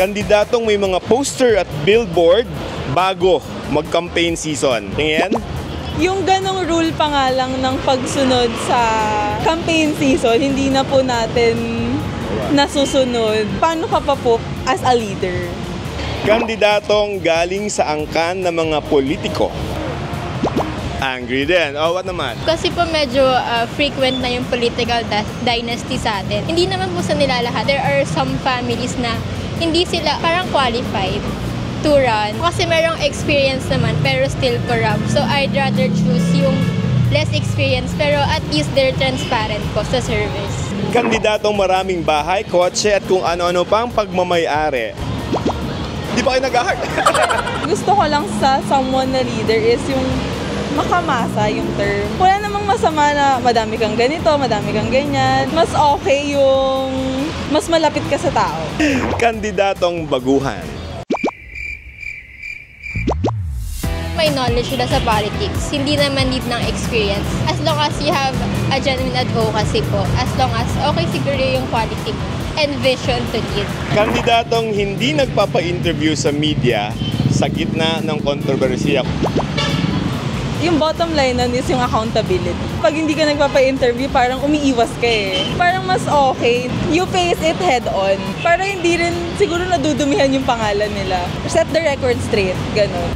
Kandidatong may mga poster at billboard bago mag-campaign season. Tingin? Yung ganong rule pa nga lang ng pagsunod sa campaign season, hindi na po natin nasusunod. Paano ka pa po as a leader? Kandidatong galing sa angkan ng mga politiko. Angry din. Oh, what naman? Kasi po medyo frequent na yung political dynasty sa atin. Hindi naman po sa nila lahat. There are some families na hindi sila parang qualified to run. Kasi merong experience naman pero still corrupt. So I'd rather choose yung less experience pero at least they're transparent po sa service. Kandidatong maraming bahay, kotse at kung ano-ano pang pagmamayari. Di ba kayo nag-ahart? Gusto ko lang sa someone na leader is yung makamasa yung term. Wala namang masama na madami kang ganito, madami kang ganyan. Mas okay yung mas malapit ka sa tao. Kandidatong baguhan. May knowledge sila sa politics. Hindi naman need ng experience. As long as you have a genuine advocacy po. As long as okay siguro yung quality and vision to lead. Kandidatong hindi nagpapa-interview sa media sa gitna ng kontrobersiya. Yung bottom line nun is yung accountability. Pag hindi ka nagpapa-interview, parang umiiwas ka eh. Parang mas okay, you face it head on. Para hindi rin siguro nadudumihan yung pangalan nila. Set the record straight, ganun.